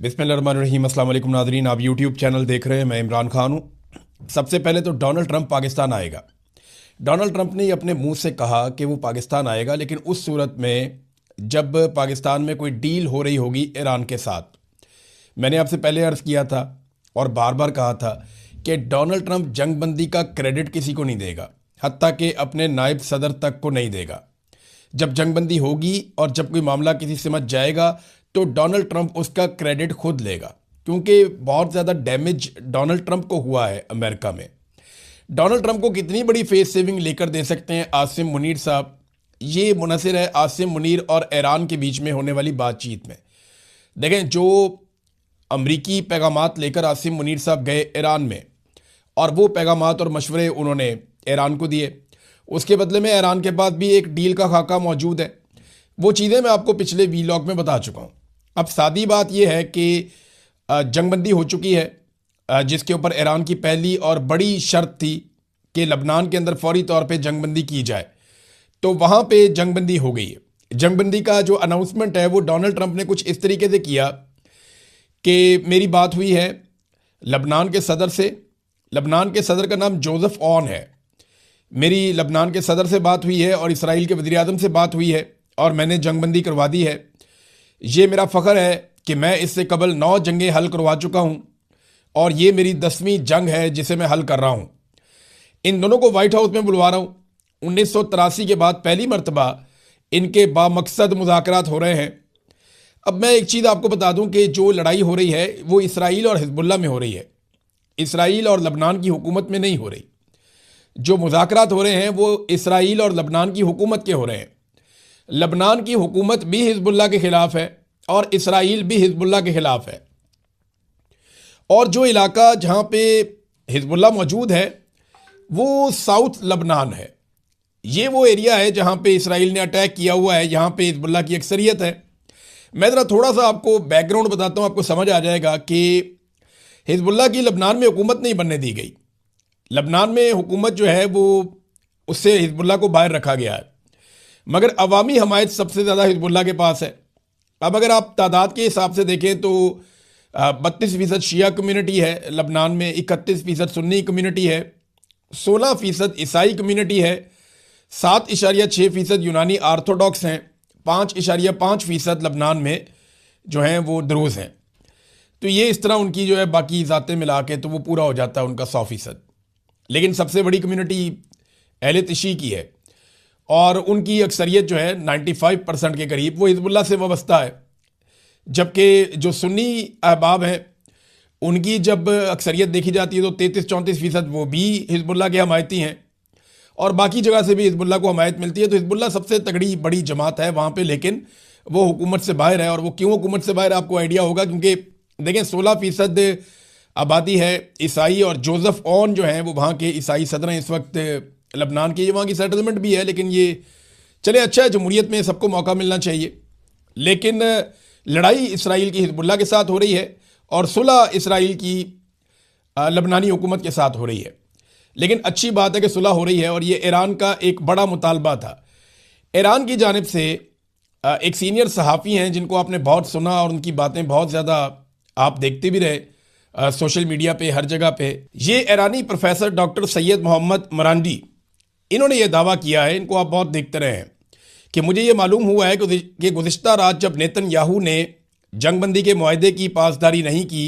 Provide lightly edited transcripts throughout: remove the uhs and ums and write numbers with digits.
बिस्मिल्लाहिर्रहमानिर्रहीम। अस्सलाम वालेकुम नाज़रीन, आप यूट्यूब चैनल देख रहे हैं। मैं इमरान खान हूँ। सबसे पहले तो डोनाल्ड ट्रंप पाकिस्तान आएगा। डोनाल्ड ट्रंप ने अपने मुंह से कहा कि वो पाकिस्तान आएगा, लेकिन उस सूरत में जब पाकिस्तान में कोई डील हो रही होगी ईरान के साथ। मैंने आपसे पहले अर्ज़ किया था और बार बार कहा था कि डोनाल्ड ट्रंप जंगबंदी का क्रेडिट किसी को नहीं देगा, हत्ता कि अपने नायब सदर तक को नहीं देगा। जब जंगबंदी होगी और जब कोई मामला किसी से मच जाएगा तो डोनाल्ड ट्रंप उसका क्रेडिट खुद लेगा, क्योंकि बहुत ज़्यादा डैमेज डोनाल्ड ट्रंप को हुआ है अमेरिका में। डोनाल्ड ट्रंप को कितनी बड़ी फेस सेविंग लेकर दे सकते हैं आसिम मुनीर साहब, ये मुनहसर है आसिम मुनीर और ईरान के बीच में होने वाली बातचीत में। देखें, जो अमरीकी पैगामात लेकर आसिम मुनीर साहब गए ईरान में और वो पैगामात और मशवरे उन्होंने ईरान को दिए, उसके बदले में ईरान के पास भी एक डील का खाका मौजूद है। वो चीज़ें मैं आपको पिछले वीलॉग में बता चुका हूँ। अब सादी बात यह है कि जंगबंदी हो चुकी है, जिसके ऊपर ईरान की पहली और बड़ी शर्त थी कि लबनान के अंदर फौरी तौर पे जंगबंदी की जाए, तो वहाँ पे जंगबंदी हो गई है। जंगबंदी का जो अनाउंसमेंट है वो डोनाल्ड ट्रंप ने कुछ इस तरीके से किया कि मेरी बात हुई है लबनान के सदर से। लबनान के सदर का नाम जोसेफ ऑन है। मेरी लबनान के सदर से बात हुई है और इसराइल के वज़ीर आज़म से बात हुई है और मैंने जंगबंदी करवा दी है। ये मेरा फ़ख्र है कि मैं इससे कबल 9 जंगें हल करवा चुका हूँ और ये मेरी 10वीं जंग है जिसे मैं हल कर रहा हूँ। इन दोनों को वाइट हाउस में बुलवा रहा हूँ। 1983 के बाद पहली मरतबा इनके बामकसद मुज़ाकरात हो रहे हैं। अब मैं एक चीज़ आपको बता दूं कि जो लड़ाई हो रही है वो इसराइल और हिजबुल्लाह में हो रही है, इसराइल और लबनान की हुकूमत में नहीं हो रही। जो मुज़ाकरात हो रहे हैं वो इसराइल और लबनान की हुकूमत के हो रहे हैं। लबनान की हुकूमत भी हिजबुल्लाह के ख़िलाफ़ है और इसराइल भी हिजबुल्लाह के ख़िलाफ़ है। और जो इलाका जहाँ पे हिजबुल्लाह मौजूद है वो साउथ लबनान है। ये वो एरिया है जहाँ पे इसराइल ने अटैक किया हुआ है, यहाँ पे हिजबुल्लाह की अक्सरियत है। मैं ज़रा थोड़ा सा आपको बैकग्राउंड बताता हूँ, आपको समझ आ जाएगा कि हिजबुल्लाह की लबनान में हुकूमत नहीं बनने दी गई। लबनान में हुकूमत जो है वो उससे हिजबुल्लाह को बाहर रखा गया है, मगर अवामी हमायत सबसे ज़्यादा हिजबुल्लाह के पास है। अब अगर आप तादाद के हिसाब से देखें तो 32% शिया कम्युनिटी है लबनान में, 31% सुन्नी कम्युनिटी है, 16% ईसाई कम्युनिटी है, 7.6% यूनानी आर्थोडॉक्स हैं, 5.5% लबनान में जो हैं वो दरूज़ हैं। तो ये इस तरह उनकी जो है बाकी ज़ातें मिला के तो वो पूरा हो जाता है उनका 100%। लेकिन सबसे बड़ी कम्युनिटी अहले तशी की है और उनकी अक्सरियत जो है 95% के करीब वो हिजबुल्लाह से वाबस्ता है। जबकि जो सुन्नी अहबाब हैं उनकी जब अक्सरियत देखी जाती है तो 33-34% वो भी हिजबुल्लाह के हमायती हैं और बाकी जगह से भी हिजबुल्लाह को हमायत मिलती है। तो हिजबुल्लाह सबसे तगड़ी बड़ी जमात है वहाँ पे, लेकिन वो हुकूमत से बाहर है। और वो क्यों हुकूमत से बाहर आपको आइडिया होगा, क्योंकि देखें 16% आबादी है ईसाई और जोसेफ ऑन जो हैं वो वहाँ के ईसाई सदर हैं इस वक्त लबनान के। ये वहाँ की सेटलमेंट भी है, लेकिन ये चले अच्छा है, जमहूरियत में सबको मौका मिलना चाहिए। लेकिन लड़ाई इसराइल की हिजबुल्लाह के साथ हो रही है और सुलह इसराइल की लबनानी हुकूमत के साथ हो रही है। लेकिन अच्छी बात है कि सुलह हो रही है और ये ईरान का एक बड़ा मुतालबा था। ईरान की जानिब से एक सीनियर सहाफ़ी हैं जिनको आपने बहुत सुना और उनकी बातें बहुत ज़्यादा आप देखते भी रहे सोशल मीडिया पे, हर जगह पे। ये ईरानी प्रोफेसर डॉक्टर सैयद मोहम्मद मरांडी, इन्होंने ये दावा किया है, इनको आप बहुत देखते रहे हैं, कि मुझे ये मालूम हुआ है कि गुज़िश्ता रात जब नेतन्याहू ने जंगबंदी के मुआहदे की पासदारी नहीं की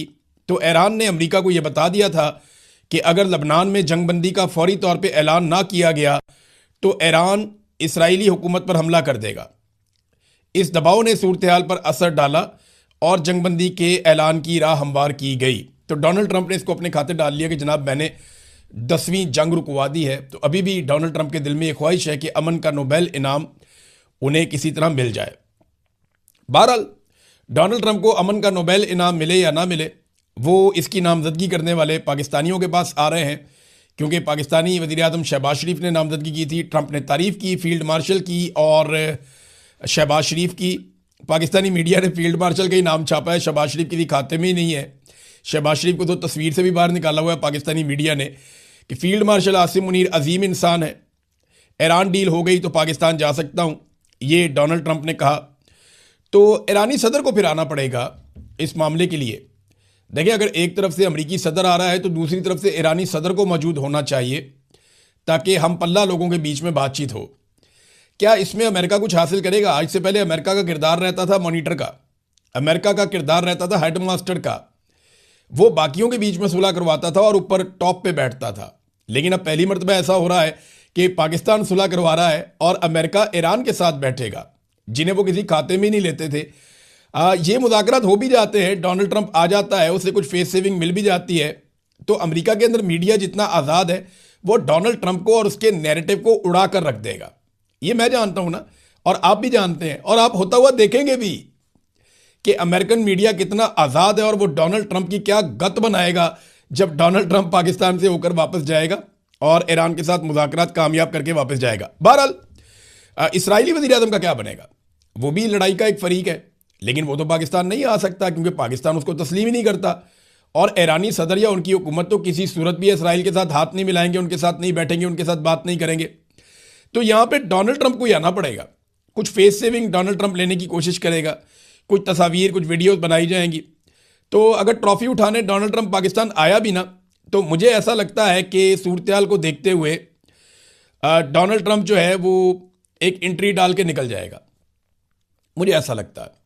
तो ईरान ने अमेरिका को ये बता दिया था कि अगर लबनान में जंगबंदी का फौरी तौर पे ऐलान ना किया गया तो ईरान इसराइली हुकूमत पर हमला कर देगा। इस दबाव ने सूरत हाल पर असर डाला और जंगबंदी के ऐलान की राह हमवार की गई। तो डोनाल्ड ट्रंप ने इसको अपने खाते डाल लिया कि जनाब मैंने 10वीं जंग रुकवा दी है। तो अभी भी डोनाल्ड ट्रंप के दिल में एक ख्वाहिश है कि अमन का नोबेल इनाम उन्हें किसी तरह मिल जाए। बहरहाल डोनाल्ड ट्रंप को अमन का नोबेल इनाम मिले या ना मिले, वो इसकी नामजदगी करने वाले पाकिस्तानियों के पास आ रहे हैं, क्योंकि पाकिस्तानी वज़ीर आज़म शहबाज शरीफ ने नामजदगी की थी। ट्रंप ने तारीफ़ की फील्ड मार्शल की और शहबाज शरीफ की। पाकिस्तानी मीडिया ने फील्ड मार्शल का ही नाम छापा है, शहबाज शरीफ किसी खाते में ही नहीं है। शहबाज शरीफ को तो तस्वीर से भी बाहर निकाला हुआ है पाकिस्तानी मीडिया ने कि फील्ड मार्शल आसिम मुनीर अजीम इंसान है, ईरान डील हो गई तो पाकिस्तान जा सकता हूँ, ये डोनाल्ड ट्रंप ने कहा। तो ईरानी सदर को फिर आना पड़ेगा इस मामले के लिए। देखिए, अगर एक तरफ से अमेरिकी सदर आ रहा है तो दूसरी तरफ से ईरानी सदर को मौजूद होना चाहिए ताकि हम पल्ला लोगों के बीच में बातचीत हो। क्या इसमें अमेरिका कुछ हासिल करेगा? आज से पहले अमेरिका का किरदार रहता था मॉनिटर का, अमेरिका का किरदार रहता था हेडमास्टर का। वो बाकियों के बीच में सुलह करवाता था और ऊपर टॉप पे बैठता था। लेकिन अब पहली मर्तबा ऐसा हो रहा है कि पाकिस्तान सुलह करवा रहा है और अमेरिका ईरान के साथ बैठेगा, जिन्हें वो किसी खाते में नहीं लेते थे। ये मुज़ाकरात हो भी जाते हैं, डोनाल्ड ट्रंप आ जाता है, उससे कुछ फेस सेविंग मिल भी जाती है। तो अमेरिका के अंदर मीडिया जितना आज़ाद है वो डोनाल्ड ट्रंप को और उसके नैरेटिव को उड़ा कर रख देगा। ये मैं जानता हूं ना, और आप भी जानते हैं, और आप होता हुआ देखेंगे भी कि अमेरिकन मीडिया कितना आज़ाद है और वो डोनाल्ड ट्रंप की क्या गत बनाएगा जब डोनाल्ड ट्रंप पाकिस्तान से होकर वापस जाएगा और ईरान के साथ मुज़ाकरात कामयाब करके वापस जाएगा। बहरहाल इसराइली वज़ीर आज़म का क्या बनेगा? वो भी लड़ाई का एक फरीक है, लेकिन वो तो पाकिस्तान नहीं आ सकता क्योंकि पाकिस्तान उसको तस्लीम ही नहीं करता। और ईरानी सदर या उनकी हुकूमत तो किसी सूरत भी इसराइल के साथ हाथ नहीं मिलाएंगे, उनके साथ नहीं बैठेंगे, उनके साथ बात नहीं करेंगे। तो यहां पे डोनाल्ड ट्रंप को ही आना पड़ेगा। कुछ फेस सेविंग डोनाल्ड ट्रंप लेने की कोशिश करेगा, कुछ तस्वीर, कुछ वीडियोस बनाई जाएंगी। तो अगर ट्रॉफी उठाने डोनाल्ड ट्रंप पाकिस्तान आया भी ना, तो मुझे ऐसा लगता है कि सूरत को देखते हुए डोनाल्ड ट्रंप जो है वो एक एंट्री डाल के निकल जाएगा, मुझे ऐसा लगता है।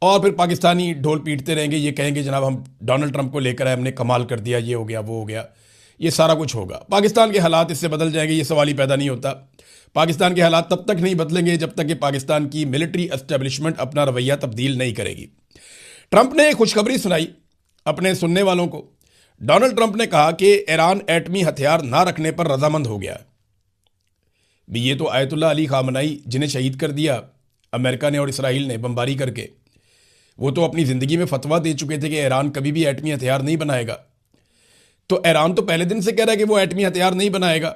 और फिर पाकिस्तानी ढोल पीटते रहेंगे, ये कहेंगे जनाब हम डोनाल्ड ट्रंप को लेकर आए, हमने कमाल कर दिया, ये हो गया, वो हो गया, ये सारा कुछ होगा। पाकिस्तान के हालात इससे बदल जाएंगे, ये सवाल ही पैदा नहीं होता। पाकिस्तान के हालात तब तक नहीं बदलेंगे जब तक कि पाकिस्तान की मिलिट्री एस्टेब्लिशमेंट अपना रवैया तब्दील नहीं करेगी। ट्रंप ने खुशखबरी सुनाई अपने सुनने वालों को। डोनाल्ड ट्रंप ने कहा कि ईरान एटमी हथियार ना रखने पर रजामंद हो गया है। भी ये तो आयतुल्लाह अली खामनाई, जिन्हें शहीद कर दिया अमेरिका ने और इसराइल ने बमबारी करके, वो तो अपनी ज़िंदगी में फतवा दे चुके थे कि ईरान कभी भी एटमी हथियार नहीं बनाएगा। तो ईरान तो पहले दिन से कह रहा है कि वो एटमी हथियार नहीं बनाएगा,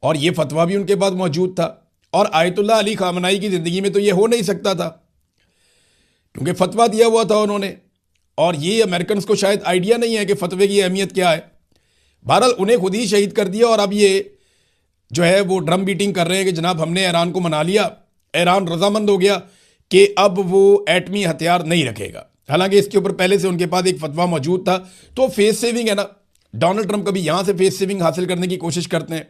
और ये फतवा भी उनके पास मौजूद था। और आयतुल्लाह अली खामनाई की ज़िंदगी में तो ये हो नहीं सकता था क्योंकि फतवा दिया हुआ था उन्होंने, और ये अमेरिकन को शायद आइडिया नहीं है कि फतवे की अहमियत क्या है। बहरहाल उन्हें खुद ही शहीद कर दिया और अब ये जो है वो ड्रम बीटिंग कर रहे हैं कि जनाब हमने ईरान को मना लिया, ईरान रजामंद हो गया कि अब वो एटमी हथियार नहीं रखेगा। हालांकि इसके ऊपर पहले से उनके पास एक फतवा मौजूद था। तो फेस सेविंग है ना, डोनाल्ड ट्रंप कभी यहां से फेस सेविंग हासिल करने की कोशिश करते हैं,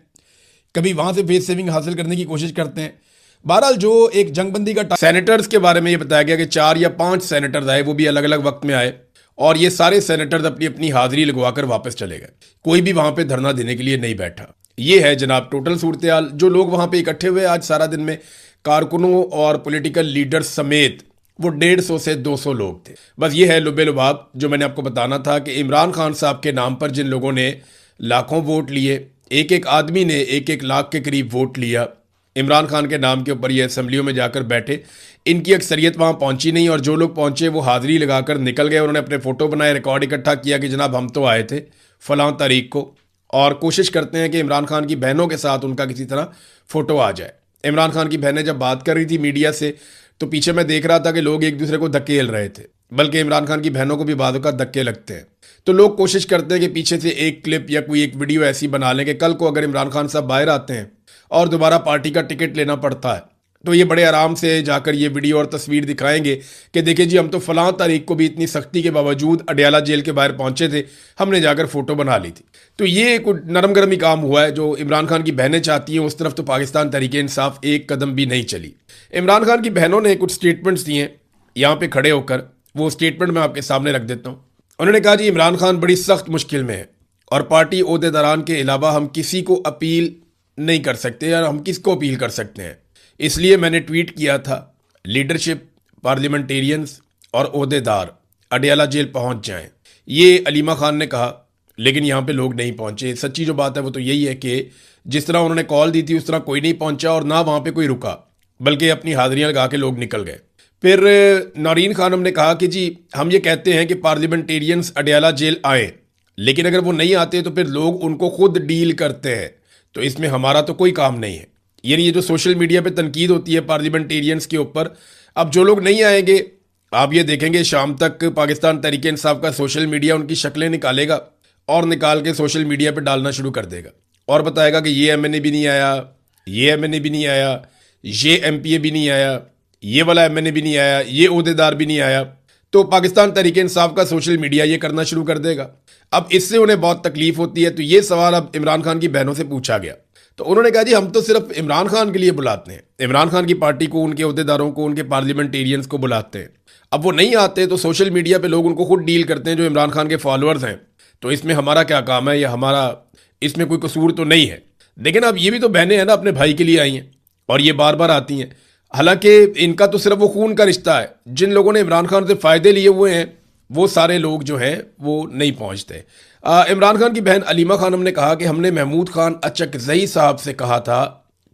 कभी वहां से फेस सेविंग हासिल करने की कोशिश करते हैं। बहरहाल जो एक जंगबंदी का सेनेटर्स के बारे में ये बताया गया कि 4 या 5 सेनेटर्स आए, वो भी अलग अलग वक्त में आए, और ये सारे सेनेटर्स अपनी अपनी हाजिरी लगवाकर वापस चले गए। कोई भी वहां पे धरना देने के लिए नहीं बैठा। ये है जनाब टोटल सूरत-ए-हाल। जो लोग वहां पे इकट्ठे हुए आज सारा दिन में, कारकुनों और पॉलिटिकल लीडर्स समेत, वो 150 से 200 लोग थे। बस ये है लुबे लुबाब जो मैंने आपको बताना था कि इमरान खान साहब के नाम पर जिन लोगों ने लाखों वोट लिए, एक एक आदमी ने 1-1 लाख के करीब वोट लिया, इमरान खान के नाम के ऊपर ये असम्बलियों में जाकर बैठे, इनकी अक्सरियत वहाँ पहुँची नहीं, और जो लोग पहुँचे वो हाजिरी लगाकर निकल गए। उन्होंने अपने फ़ोटो बनाए, रिकॉर्ड इकट्ठा किया कि जनाब हम तो आए थे फ़लाँ तारीख को, और कोशिश करते हैं कि इमरान खान की बहनों के साथ उनका किसी तरह फ़ोटो आ जाए। इमरान खान की बहनें जब बात कर रही थी मीडिया से, तो पीछे मैं देख रहा था कि लोग एक दूसरे को धकेल रहे थे, बल्कि इमरान खान की बहनों को भी बातों का धक्के लगते हैं। तो लोग कोशिश करते हैं कि पीछे से एक क्लिप या कोई एक वीडियो ऐसी बना लें कि कल को अगर इमरान खान साहब बाहर आते हैं और दोबारा पार्टी का टिकट लेना पड़ता है तो ये बड़े आराम से जाकर ये वीडियो और तस्वीर दिखाएंगे कि देखिए जी हम तो फलां तारीख को भी इतनी सख्ती के बावजूद अडयाला जेल के बाहर पहुंचे थे, हमने जाकर फोटो बना ली थी। तो ये कुछ नरम गरमी काम हुआ है। जो इमरान खान की बहनें चाहती हैं उस तरफ तो पाकिस्तान तहरीक इंसाफ एक कदम भी नहीं चली। इमरान खान की बहनों ने कुछ स्टेटमेंट्स दिए हैं यहाँ पे खड़े होकर, वो स्टेटमेंट मैं आपके सामने रख देता हूँ। उन्होंने कहा जी इमरान खान बड़ी सख्त मुश्किल में है और पार्टी ओहदेदारान के अलावा हम किसी को अपील नहीं कर सकते, या हम किसको अपील कर सकते हैं। इसलिए मैंने ट्वीट किया था लीडरशिप, पार्लियामेंटेरियंस और ओहदेदार अडयाला जेल पहुंच जाएं, ये अलीमा खान ने कहा, लेकिन यहाँ पे लोग नहीं पहुंचे। सच्ची जो बात है वो तो यही है कि जिस तरह उन्होंने कॉल दी थी उस तरह कोई नहीं पहुंचा और ना वहाँ पे कोई रुका, बल्कि अपनी हाजिरियाँ लगा के लोग निकल गए। फिर नौरीन खानम ने कहा कि जी हम ये कहते हैं कि पार्लियामेंटेरियंस अडयाला जेल आए, लेकिन अगर वो नहीं आते तो फिर लोग उनको खुद डील करते हैं, तो इसमें हमारा तो कोई काम नहीं है। यानी ये जो सोशल मीडिया पे तनकीद होती है पार्लियामेंटेरियंस के ऊपर, अब जो लोग नहीं आएंगे आप ये देखेंगे शाम तक पाकिस्तान तहरीक इंसाफ का सोशल मीडिया उनकी शक्लें निकालेगा और निकाल के सोशल मीडिया पे डालना शुरू कर देगा और बताएगा कि ये एमएनए भी नहीं आया, ये एमएनए भी नहीं आया, ये एमपीए भी नहीं आया, ये वाला एमएनए भी नहीं आया, ये ओहदेदार भी नहीं आया। तो पाकिस्तान तहरीक इंसाफ का सोशल मीडिया ये करना शुरू कर देगा। अब इससे उन्हें बहुत तकलीफ होती है। तो ये सवाल अब इमरान खान की बहनों से पूछा गया, तो उन्होंने कहा जी हम तो सिर्फ इमरान खान के लिए बुलाते हैं, इमरान खान की पार्टी को, उनके अहदेदारों को, उनके पार्लियामेंटेरियंस को बुलाते हैं। अब वो नहीं आते तो सोशल मीडिया पे लोग उनको खुद डील करते हैं जो इमरान खान के फॉलोअर्स हैं। तो इसमें हमारा क्या काम है, या हमारा इसमें कोई कसूर तो नहीं है। लेकिन अब ये भी तो बहनें हैं ना, अपने भाई के लिए आई हैं और ये बार बार आती हैं। हालांकि इनका तो सिर्फ वो खून का रिश्ता है। जिन लोगों ने इमरान खान से फ़ायदे लिए हुए हैं वो सारे लोग जो हैं वो नहीं पहुंचते। इमरान खान की बहन अलीमा खानम ने कहा कि हमने महमूद खान अचकज़ई साहब से कहा था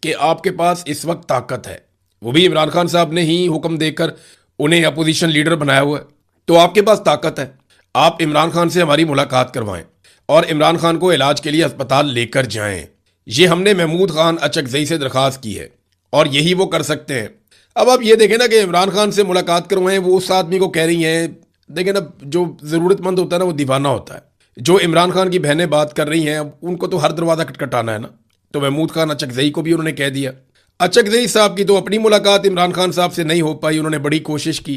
कि आपके पास इस वक्त ताकत है, वो भी इमरान खान साहब ने ही हुक्म देकर उन्हें अपोजिशन लीडर बनाया हुआ है, तो आपके पास ताकत है, आप इमरान खान से हमारी मुलाकात करवाएं और इमरान खान को इलाज के लिए अस्पताल लेकर जाएं। ये हमने महमूद खान अचकज़ई से दरख्वास्त की है और यही वो कर सकते हैं। अब आप ये देखें ना कि इमरान खान से मुलाकात करवाएं, वो उस आदमी को कह रही हैं। देखें ना, जो ज़रूरतमंद होता है ना वो दीवाना होता है। जो इमरान खान की बहनें बात कर रही हैं, उनको तो हर दरवाज़ा खटखटाना है ना। तो महमूद खान अचकज़ई को भी उन्होंने कह दिया। अचकज़ई साहब की तो अपनी मुलाकात इमरान खान साहब से नहीं हो पाई, उन्होंने बड़ी कोशिश की,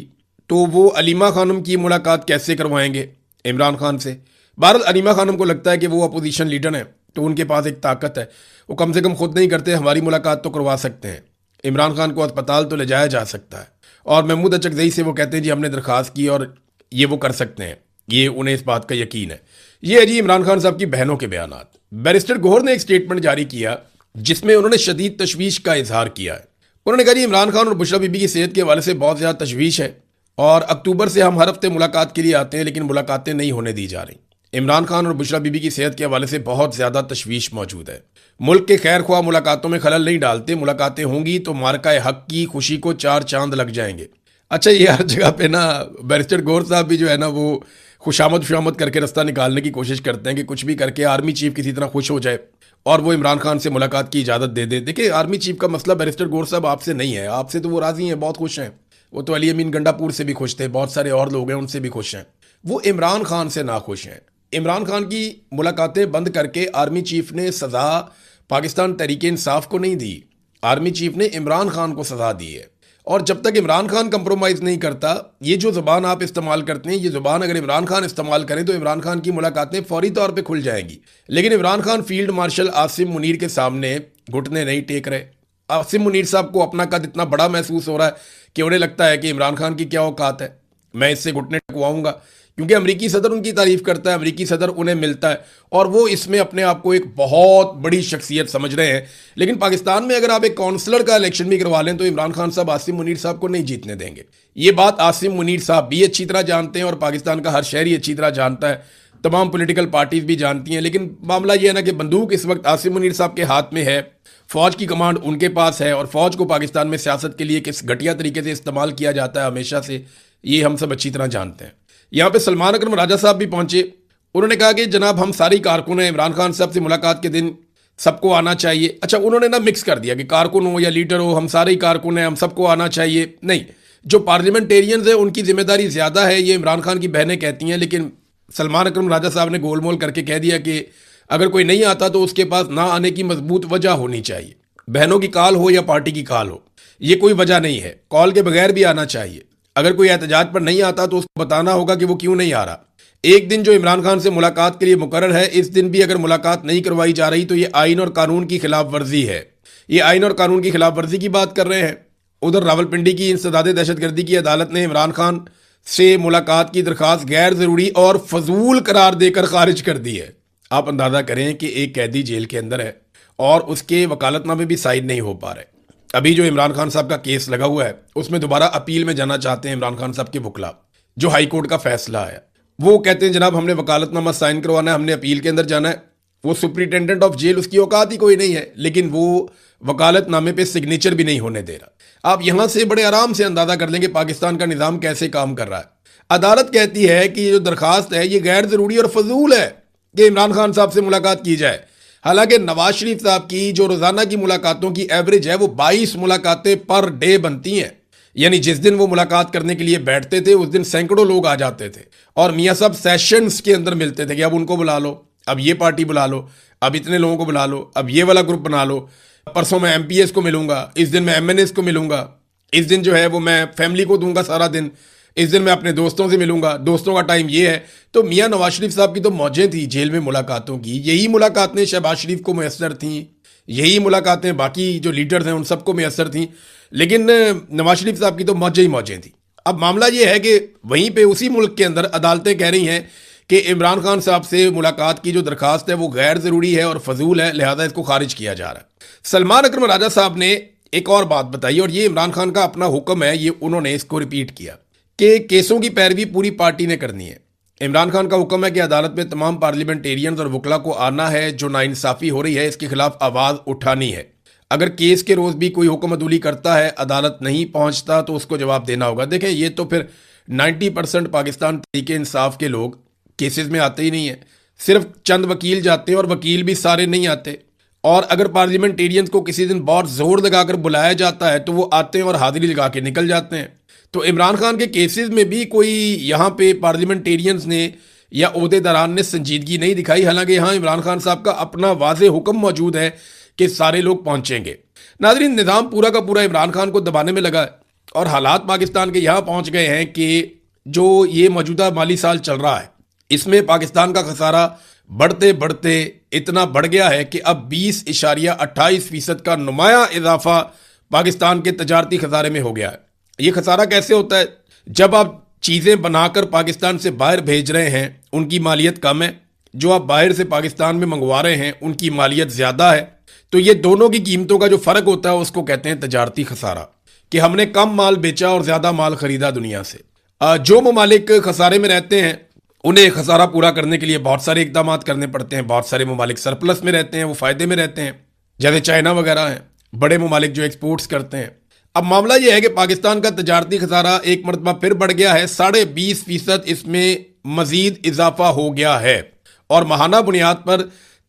तो वो अलीमा खानम की मुलाकात कैसे करवाएंगे इमरान खान से। बहरहाल अलीमा खानम को लगता है कि वो अपोजिशन लीडर हैं तो उनके पास एक ताकत है, वो कम से कम खुद नहीं करते, हमारी मुलाकात तो करवा सकते हैं, इमरान खान को अस्पताल तो ले जाया जा सकता है। और महमूद अचकज़ई से वो कहते हैं जी हमने दरख्वास्त की और ये वो कर सकते हैं, ये उन्हें इस बात का यकीन है। ये है जी इमरान खान साहब की बहनों के बयानात। बैरिस्टर गौहर ने एक स्टेटमेंट जारी किया जिसमें उन्होंने शदीद तशवीश का इजहार किया है। उन्होंने कहा जी इमरान खान और बुशरा बीबी की सेहत के हवाले से बहुत ज़्यादा तशवीश है और अक्टूबर से हम हर हफ्ते मुलाकात के लिए आते हैं लेकिन मुलाकातें नहीं होने दी जा रही। इमरान खान और बुशरा बीबी की सेहत के हवाले से बहुत ज़्यादा तशवीश मौजूद है। मुल्क के खैर ख्वाह मुलाकातों में खलल नहीं डालते, मुलाकातें होंगी तो मार्का हक की खुशी को 4 चांद लग जाएंगे। अच्छा, ये हर जगह पे ना बैरिस्टर गौहर साहब भी जो है ना वो खुशामद खुशामद करके रास्ता निकालने की कोशिश करते हैं कि कुछ भी करके आर्मी चीफ किसी तरह खुश हो जाए और वो इमरान खान से मुलाकात की इजाज़त दे दे। देखिए, आर्मी चीफ का मसला बैरिस्टर गौहर साहब आपसे नहीं है, आपसे तो वो राज़ी हैं, बहुत खुश हैं। वो तो अली अमीन गंडापुर से भी खुश थे, बहुत सारे और लोग हैं उनसे भी खुश हैं। वो इमरान खान से ना खुश हैं। इमरान खान की मुलाकातें बंद करके आर्मी चीफ ने सज़ा पाकिस्तान तहरीक इंसाफ को नहीं दी, आर्मी चीफ ने इमरान खान को सज़ा दी है। और जब तक इमरान खान कंप्रोमाइज़ नहीं करता, ये जो ज़ुबान आप इस्तेमाल करते हैं, ये ज़ुबान अगर इमरान खान इस्तेमाल करें तो इमरान खान की मुलाकातें फौरी तौर पे खुल जाएंगी। लेकिन इमरान खान फील्ड मार्शल आसिम मुनीर के सामने घुटने नहीं टेक रहे। आसिम मुनीर साहब को अपना कद इतना बड़ा महसूस हो रहा है कि उन्हें लगता है कि इमरान खान की क्या औकात है, मैं इससे घुटने टकवाऊंगा, क्योंकि अमरीकी सदर उनकी तारीफ करता है, अमरीकी सदर उन्हें मिलता है और वो इसमें अपने आप को एक बहुत बड़ी शख्सियत समझ रहे हैं। लेकिन पाकिस्तान में अगर आप एक काउंसलर का इलेक्शन भी करवा लें तो इमरान खान साहब आसिम मुनीर साहब को नहीं जीतने देंगे। ये बात आसिम मुनीर साहब भी अच्छी तरह जानते हैं और पाकिस्तान का हर शहरी अच्छी तरह जानता है, तमाम पॉलिटिकल पार्टीज भी जानती हैं। लेकिन मामला यह है ना कि बंदूक इस वक्त आसिम मुनीर साहब के हाथ में है, फौज की कमांड उनके पास है और फौज को पाकिस्तान में सियासत के लिए किस घटिया तरीके से इस्तेमाल किया जाता है हमेशा से, ये हम सब अच्छी तरह जानते हैं। यहाँ पे सलमान अकरम राजा साहब भी पहुंचे। उन्होंने कहा कि जनाब हम सारी कारकुन हैं, इमरान खान साहब से मुलाकात के दिन सबको आना चाहिए। अच्छा, उन्होंने ना मिक्स कर दिया कि कारकुन हो या लीडर हो, हम सारे ही कारकुन हैं, हम सबको आना चाहिए। नहीं, जो पार्लियामेंटेरियंस हैं उनकी जिम्मेदारी ज़्यादा है, ये इमरान खान की बहनें कहती हैं। लेकिन सलमान अकरम राजा साहब ने गोलमोल करके कह दिया कि अगर कोई नहीं आता तो उसके पास ना आने की मजबूत वजह होनी चाहिए। बहनों की कॉल हो या पार्टी की कॉल हो, ये कोई वजह नहीं है, कॉल के बगैर भी आना चाहिए। अगर कोई एहतजाज पर नहीं आता तो उसको बताना होगा कि वो क्यों नहीं आ रहा। एक दिन जो इमरान खान से मुलाकात के लिए मुकर्रर है, इस दिन भी अगर मुलाकात नहीं करवाई जा रही तो ये आइन और कानून की खिलाफ वर्जी है। ये आइन और कानून की खिलाफ वर्जी की बात कर रहे हैं। उधर रावलपिंडी की इंसदाद दहशतगर्दी की अदालत ने इमरान खान से मुलाकात की दरख्वास्त गैर ज़रूरी और फजूल करार देकर खारिज कर दी है। आप अंदाज़ा करें कि एक कैदी जेल के अंदर है और उसके वकालतनामे भी साइन नहीं हो पा रहे। अभी जो इमरान खान साहब का केस लगा हुआ है उसमें दोबारा अपील में जाना चाहते हैं इमरान खान साहब के वकला। जो हाई कोर्ट का फैसला आया, वो कहते हैं जनाब हमने वकालतनामा साइन करवाना है, हमने अपील के अंदर जाना है। वो सुप्रिटेंडेंट ऑफ जेल, उसकी औकात ही कोई नहीं है, लेकिन वो वकालतनामे पे सिग्नेचर भी नहीं होने दे रहा। आप यहां से बड़े आराम से अंदाजा कर लेंगे पाकिस्तान का निज़ाम कैसे काम कर रहा है। अदालत कहती है कि ये जो दरखास्त है ये गैर ज़रूरी और फजूल है कि इमरान खान साहब से मुलाकात की जाए। हालांकि नवाज शरीफ साहब की जो रोज़ाना की मुलाकातों की एवरेज है वो 22 मुलाकातें पर डे बनती हैं। यानी जिस दिन वो मुलाकात करने के लिए बैठते थे उस दिन सैकड़ों लोग आ जाते थे और मियाँ साहब सेशंस के अंदर मिलते थे कि अब उनको बुला लो, अब ये पार्टी बुला लो, अब इतने लोगों को बुला लो, अब ये वाला ग्रुप बना लो, परसों मैं MPS को मिलूंगा, इस दिन मैं MNS को मिलूंगा, इस दिन जो है वो मैं फैमिली को दूंगा सारा दिन, इस दिन मैं अपने दोस्तों से मिलूंगा, दोस्तों का टाइम ये है। तो मियां नवाज शरीफ साहब की तो मौजें थी जेल में मुलाकातों की। यही मुलाकातें शहबाज शरीफ को मैसर थीं, यही मुलाकातें बाकी जो लीडर्स हैं उन सबको मैसर थीं, लेकिन नवाज शरीफ साहब की तो मौजें ही मौजें थी। अब मामला ये है कि वहीं पे उसी मुल्क के अंदर अदालतें कह रही हैं कि इमरान खान साहब से मुलाकात की जो दरखास्त है वो गैर ज़रूरी है और फजूल है, लिहाजा इसको खारिज किया जा रहा है। सलमान अकरम राजा साहब ने एक और बात बताई, और ये इमरान खान का अपना हुक्म है, ये उन्होंने इसको रिपीट किया कि केसों की पैरवी पूरी पार्टी ने करनी है। इमरान खान का हुक्म है कि अदालत में तमाम पार्लियामेंटेरियंस और वकला को आना है, जो नाइंसाफ़ी हो रही है इसके खिलाफ आवाज़ उठानी है। अगर केस के रोज़ भी कोई हुक्म अदूली करता है, अदालत नहीं पहुंचता, तो उसको जवाब देना होगा। देखें, ये तो फिर 90% पाकिस्तान तहरीक इंसाफ के लोग केसेस में आते ही नहीं है, सिर्फ चंद वकील जाते हैं, और वकील भी सारे नहीं आते। और अगर पार्लियामेंटेरियंस को किसी दिन बहुत जोर लगाकर बुलाया जाता है तो वो आते हैं और हाजिरी लगा के निकल जाते हैं। तो इमरान खान के केसेस में भी कोई यहाँ पे पार्लियामेंटेरियंस ने या ओहदेदारान ने संजीदगी नहीं दिखाई, हालांकि यहाँ इमरान खान साहब का अपना वाज़ेह हुक्म मौजूद है कि सारे लोग पहुँचेंगे। नाज़रीन, निज़ाम पूरा का पूरा इमरान खान को दबाने में लगा है, और हालात पाकिस्तान के यहाँ पहुँच गए हैं कि जो ये मौजूदा माली साल चल रहा है इसमें पाकिस्तान का खसारा बढ़ते बढ़ते इतना बढ़ गया है कि अब 20.28% का नुमाया इजाफा पाकिस्तान के तजारती खसारे में हो गया है। ये खसारा कैसे होता है? जब आप चीज़ें बनाकर पाकिस्तान से बाहर भेज रहे हैं उनकी मालियत कम है, जो आप बाहर से पाकिस्तान में मंगवा रहे हैं उनकी मालियत ज़्यादा है, तो ये दोनों की कीमतों का जो फ़र्क होता है उसको कहते हैं तजारती खसारा, कि हमने कम माल बेचा और ज़्यादा माल ख़रीदा दुनिया से। जो ममालिक खसारे में रहते हैं उन्हें खसारा पूरा करने के लिए बहुत सारे इकदाम करने पड़ते हैं। बहुत सारे ममालिक सरप्लस में रहते हैं, वो फ़ायदे में रहते हैं, जैसे चाइना वगैरह हैं, बड़े ममालिक जो एक्सपोर्ट्स करते हैं। अब मामला ये है कि पाकिस्तान का तजारती खसारा एक मरतबा फिर बढ़ गया है, 20.5% इसमें मजीद इजाफा हो गया है, और माहाना बुनियाद पर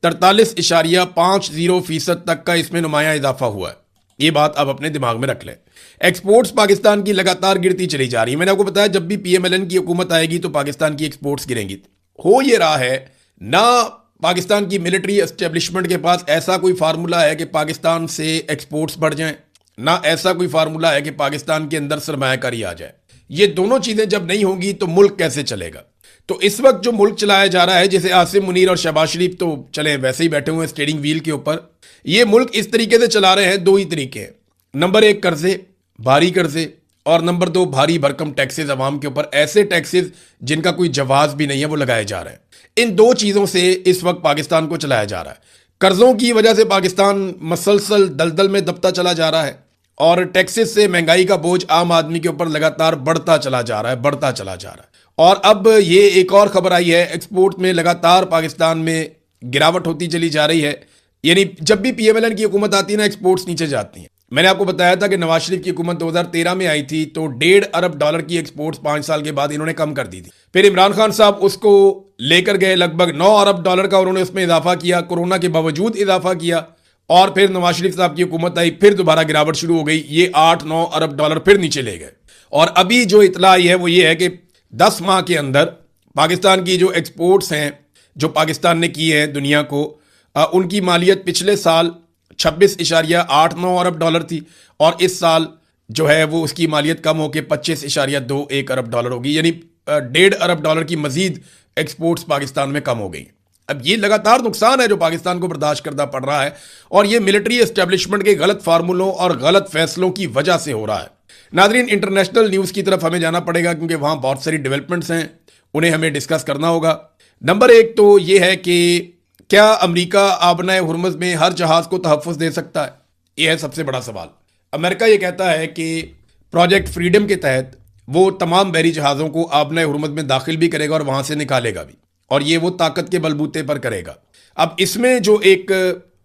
43.50% तक का इसमें नुमाया इजाफा हुआ है। ये बात आप अपने दिमाग में रख लें। एक्सपोर्ट्स पाकिस्तान की लगातार गिरती चली जा रही है। मैंने आपको बताया जब भी पीएमएलएन की हुकूमत आएगी तो पाकिस्तान की एक्सपोर्ट्स गिरेंगी। हो ये रहा है ना, पाकिस्तान की मिलिट्री एस्टेब्लिशमेंट के पास ऐसा कोई फार्मूला है कि पाकिस्तान से एक्सपोर्ट्स बढ़ जाएं, ना ऐसा कोई फार्मूला है कि पाकिस्तान के अंदर सरमायाकारी आ जाए। ये दोनों चीज़ें जब नहीं होंगी तो मुल्क कैसे चलेगा? तो इस वक्त जो मुल्क चलाया जा रहा है, जैसे आसिम मुनीर और शहबाज शरीफ तो चले वैसे ही बैठे हुए हैं स्टीयरिंग व्हील के ऊपर, ये मुल्क इस तरीके से चला रहे हैं। दो ही तरीके हैं, नंबर 1 कर्जे, भारी कर्जे, और नंबर 2 भारी भरकम टैक्सेस अवाम के ऊपर, ऐसे टैक्सेस जिनका कोई जवाब भी नहीं है वो लगाए जा रहे हैं। इन दो चीज़ों से इस वक्त पाकिस्तान को चलाया जा रहा है। कर्जों की वजह से पाकिस्तान मसलसल दलदल में दबता चला जा रहा है, और टैक्सेस से महंगाई का बोझ आम आदमी के ऊपर लगातार बढ़ता चला जा रहा है, बढ़ता चला जा रहा है। और अब ये एक और खबर आई है, एक्सपोर्ट में लगातार पाकिस्तान में गिरावट होती चली जा रही है। यानी जब भी पीएमएलएन की हुकूमत आती है ना, एक्सपोर्ट्स नीचे जाती हैं। मैंने आपको बताया था कि नवाज शरीफ की हुकूमत 2013 में आई थी तो $1.5 अरब की एक्सपोर्ट्स 5 साल के बाद इन्होंने कम कर दी थी। फिर इमरान खान साहब उसको लेकर गए, लगभग $9 अरब का उन्होंने उसमें इजाफा किया, कोरोना के बावजूद इजाफा किया, और फिर नवाज शरीफ साहब की हुकूमत आई, फिर दोबारा गिरावट शुरू हो गई, ये $8-9 अरब फिर नीचे ले गए। और अभी जो इतला आई है वो ये है कि 10 माह के अंदर पाकिस्तान की जो एक्सपोर्ट्स हैं जो पाकिस्तान ने की है दुनिया को, उनकी मालियत पिछले साल 26.89 अरब थी, और इस साल जो है वो उसकी मालियत कम होकर 25.21 अरब होगी। यानी $1.5 अरब की मजीद एक्सपोर्ट्स पाकिस्तान में कम हो गई। अब ये लगातार नुकसान है जो पाकिस्तान को बर्दाश्त करना पड़ रहा है, और ये मिलिट्री एस्टेब्लिशमेंट के गलत फार्मूलों और गलत फैसलों की वजह से हो रहा है। नाजरीन, इंटरनेशनल न्यूज़ की तरफ हमें जाना पड़ेगा क्योंकि वहाँ बहुत सारी डेवलपमेंट्स हैं, उन्हें हमें डिस्कस करना होगा। नंबर 1 तो ये है कि क्या अमेरिका आबनाए हुर्मुज़ में हर जहाज़ को तहफ़्फ़ुज़ दे सकता है? यह है सबसे बड़ा सवाल। अमेरिका ये कहता है कि प्रोजेक्ट फ्रीडम के तहत वो तमाम बहरी जहाज़ों को आबनाए हुर्मुज़ में दाखिल भी करेगा और वहाँ से निकालेगा भी, और ये वो ताकत के बलबूते पर करेगा। अब इसमें जो एक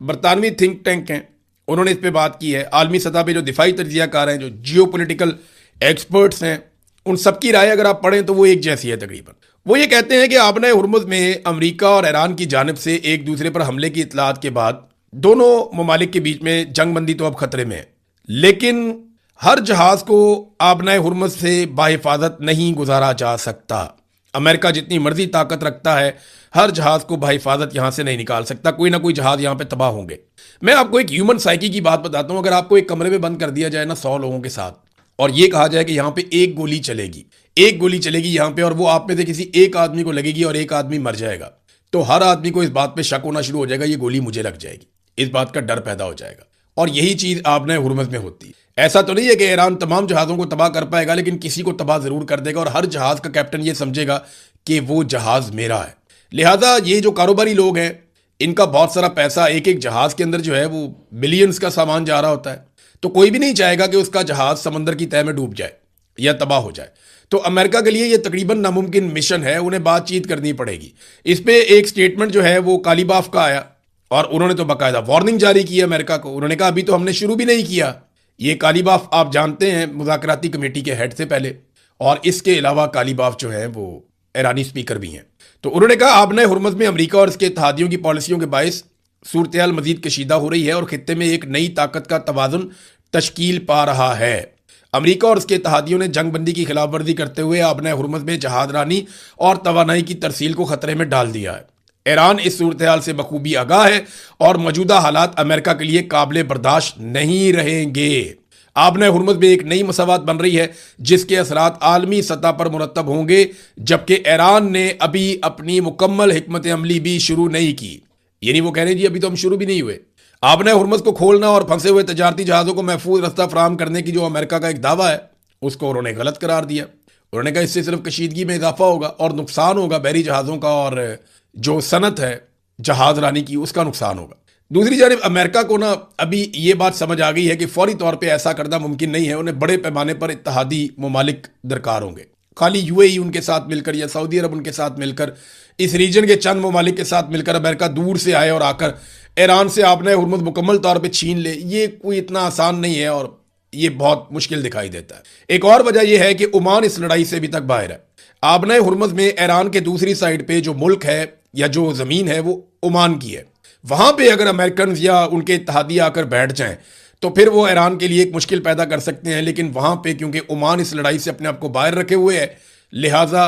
बरतानवी थिंक टैंक हैं उन्होंने इस पर बात की है। आलमी सतह पे जो दिफाई तज्ज़ियाकार हैं, जो जियोपॉलिटिकल एक्सपर्ट्स हैं, उन सबकी राय अगर आप पढ़ें तो वो एक जैसी है तकरीबन। वो ये कहते हैं कि आबनाए हुर्मुज़ में अमेरिका और ईरान की जानिब से एक दूसरे पर हमले की इतलात के बाद दोनों ममालिक के बीच में जंगबंदी तो अब खतरे में है, लेकिन हर जहाज़ को आबनाए हुर्मुज़ से बाहिफाजत नहीं गुजारा जा सकता। अमेरिका जितनी मर्जी ताकत रखता है, हर जहाज़ को बाहिफाजत यहाँ से नहीं निकाल सकता, कोई ना कोई जहाज़ यहाँ पे तबाह होंगे। मैं आपको एक ह्यूमन साइकी की बात बताता हूँ। अगर आपको एक कमरे में बंद कर दिया जाए ना 100 लोगों के साथ, और ये कहा जाए कि यहाँ पे एक गोली चलेगी, एक गोली चलेगी यहाँ पे, और वो आप में से किसी एक आदमी को लगेगी और एक आदमी मर जाएगा, तो हर आदमी को इस बात पे शक होना शुरू हो जाएगा, ये गोली मुझे लग जाएगी, इस बात का डर पैदा हो जाएगा। और यही चीज आबने हुर्मुज़ में होती है। ऐसा तो नहीं है कि ईरान तमाम जहाज़ों को तबाह कर पाएगा, लेकिन किसी को तबाह जरूर कर देगा, और हर जहाज का कैप्टन ये समझेगा कि वो जहाज मेरा है। लिहाजा ये जो कारोबारी लोग हैं, इनका बहुत सारा पैसा एक एक जहाज के अंदर जो है वो बिलियंस का सामान जा रहा होता है, तो कोई भी नहीं चाहेगा कि उसका जहाज समंदर की तह में डूब जाए या तबाह हो जाए। तो अमेरिका के लिए ये तकरीबन नामुमकिन मिशन है, उन्हें बातचीत करनी पड़ेगी। इस पे एक स्टेटमेंट जो है वो कालीबाफ का आया, और उन्होंने तो बाकायदा वार्निंग जारी की अमेरिका को। उन्होंने कहा अभी तो हमने शुरू भी नहीं किया। ये कालीबाफ आप जानते हैं मुज़ाकराती कमेटी के हेड से पहले, और इसके अलावा कालीबाफ जो है वो ईरानी स्पीकर भी हैं। तो उन्होंने कहा आबने हुर्मुज़ में अमेरिका और इसके इत्तेहादियों की पॉलिसियों के बायस सूरत-ए-हाल मजीद कशीदा हो रही है और खित्ते में एक नई ताकत का तवाज़ुन तश्कील पा रहा है। अमेरिका और उसके इत्तेहादियों ने जंगबंदी की खिलाफ वर्जी करते हुए आबने हुर्मुज़ में जहाज रानी और तवानाई की तरसील को खतरे में डाल दिया है। ईरान इस सूरत-ए-हाल से बखूबी आगाह है और मौजूदा हालात अमेरिका के लिए काबिल बर्दाश्त नहीं रहेंगे। आबने हुर्मुज़ में एक नई मसावत बन रही है जिसके असरात आलमी सतह पर मुरतब होंगे, जबकि ईरान ने अभी अपनी मुकम्मल हिकमत अमली भी शुरू नहीं की। यानी वो कह रहे हैं जी अभी तो हम शुरू भी नहीं हुए। आबने हुर्मुज़ को खोलना और फंसे हुए तजारती जहाज़ों को महफूज रास्ता फराहम करने की जो अमेरिका का एक दावा है, उसको उन्होंने गलत करार दिया। उन्होंने कहा इससे सिर्फ कशीदगी में इजाफा होगा और नुकसान होगा बहरी जहाज़ों का, और जो सनत है जहाज रानी की उसका नुकसान होगा। दूसरी जानिब अमेरिका को ना अभी ये बात समझ आ गई है कि फौरी तौर पे ऐसा करना मुमकिन नहीं है। उन्हें बड़े पैमाने पर इत्तेहादी ममालिक दरकार होंगे। खाली यूएई उनके साथ मिलकर या सऊदी अरब उनके साथ मिलकर, इस रीजन के चंद ममालिक के साथ मिलकर अमेरिका दूर से आए और आकर ईरान से आपने हुर्मुज़ मुकम्मल तौर पर छीन ले, ये कोई इतना आसान नहीं है और ये बहुत मुश्किल दिखाई देता है। एक और वजह यह है कि ओमान इस लड़ाई से अभी तक बाहर है। आबने हुर्मुज़ में ईरान के दूसरी साइड पे जो मुल्क है या जो ज़मीन है वो ओमान की है। वहां पे अगर अमेरिकन या उनके इत्तेहादी आकर बैठ जाएं तो फिर वो ईरान के लिए एक मुश्किल पैदा कर सकते हैं, लेकिन वहां पे क्योंकि ओमान इस लड़ाई से अपने आप को बाहर रखे हुए है, लिहाजा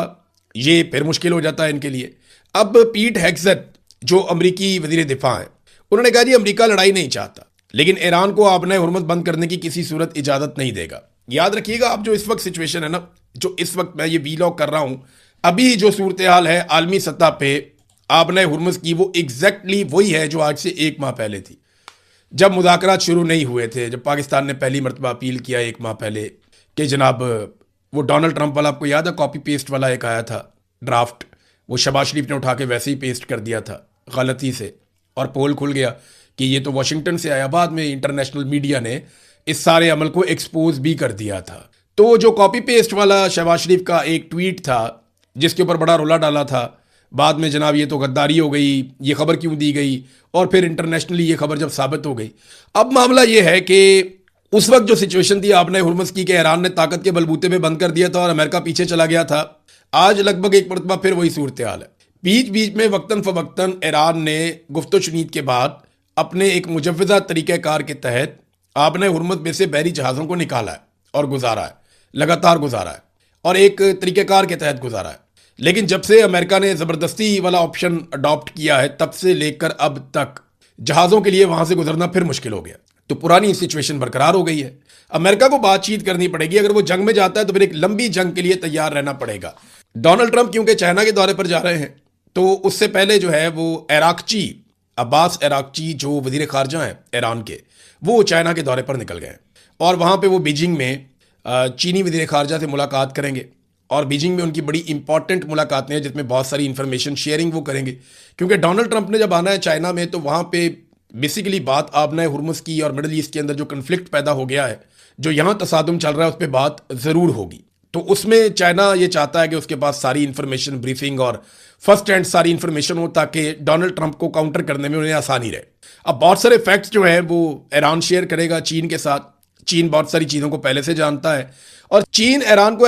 ये फिर मुश्किल हो जाता है इनके लिए। अब पीट हेग्सेथ जो अमरीकी वजीर दिफा है, उन्होंने कहा जी अमरीका लड़ाई नहीं चाहता, लेकिन ईरान को आबने हुर्मुज़ बंद करने की किसी सूरत इजाजत नहीं देगा। याद रखिएगा आप जो इस वक्त सिचुएशन है ना, जो इस वक्त मैं ये वीलॉग कर रहा हूं, अभी जो सूरत हाल है आलमी सतह पे आबने हुर्मुज़ की, वो एग्जैक्टली वही है जो आज से 1 माह पहले थी, जब मुज़ाकरात शुरू नहीं हुए थे। जब पाकिस्तान ने पहली मरतबा अपील किया 1 माह पहले कि जनाब वो डोनाल्ड ट्रंप वाला, आपको याद है कॉपी पेस्ट वाला एक आया था ड्राफ्ट, वो शहबाज शरीफ ने उठा के वैसे ही पेस्ट कर दिया था गलती से, और पोल खुल गया कि ये तो वाशिंगटन से आया। बाद में इंटरनेशनल मीडिया ने इस सारे अमल को एक्सपोज भी कर दिया था। तो जो कॉपी पेस्ट वाला शहबाज शरीफ का एक ट्वीट था जिसके ऊपर बड़ा रोला डाला था, बाद में जनाब ये तो गद्दारी हो गई, ये खबर क्यों दी गई, और फिर इंटरनेशनली ये खबर जब साबित हो गई। अब मामला ये है कि उस वक्त जो सिचुएशन थी आबने हुर्मुज़ की कि ईरान ने ताकत के बलबूते पे बंद कर दिया था और अमेरिका पीछे चला गया था, आज लगभग एक मरतबा फिर वही सूरत हाल है। बीच बीच में वक्तन फवक्तन ईरान ने गुफ्तो शुनीद के बाद अपने एक मुजव्वज़ा तरीक़ाकार के तहत आबने हुर्मुज़ में से बहरी जहाज़ों को निकाला है और गुजारा है, लगातार गुजारा है, और एक तरीक़ाकार के तहत गुजारा है। लेकिन जब से अमेरिका ने ज़बरदस्ती वाला ऑप्शन अडॉप्ट किया है, तब से लेकर अब तक जहाज़ों के लिए वहां से गुजरना फिर मुश्किल हो गया। तो पुरानी सिचुएशन बरकरार हो गई है। अमेरिका को बातचीत करनी पड़ेगी। अगर वो जंग में जाता है तो फिर एक लंबी जंग के लिए तैयार रहना पड़ेगा। डोनाल्ड ट्रंप क्योंकि चाइना के दौरे पर जा रहे हैं, तो उससे पहले जो है वो इराकची, अब्बास इराकची जो वजीर खारजा हैं ईरान के, वो चाइना के दौरे पर निकल गए और वहाँ पे वो बीजिंग में चीनी वजीर खारजा से मुलाकात करेंगे, और बीजिंग में उनकी बड़ी इंपॉर्टेंट मुलाकातें हैं जिसमें बहुत सारी इंफॉर्मेशन शेयरिंग वो करेंगे। क्योंकि डोनाल्ड ट्रंप ने जब आना है चाइना में, तो वहाँ पे बेसिकली बात आबने हुर्मुज़ की और मिडल ईस्ट के अंदर जो कन्फ्लिक्ट पैदा हो गया है, जो यहाँ तसादुम चल रहा है, उस पर बात ज़रूर होगी। तो उसमें चाइना ये चाहता है कि उसके पास सारी इंफॉर्मेशन, ब्रीफिंग और फर्स्ट हैंड सारी इंफॉर्मेशन हो, ताकि डोनाल्ड ट्रंप को काउंटर करने में उन्हें आसानी रहे। अब बहुत सारे फैक्ट्स जो हैं वो ईरान शेयर करेगा चीन के साथ। चीन बहुत सारी चीज़ों को पहले से जानता है और चीन ईरान को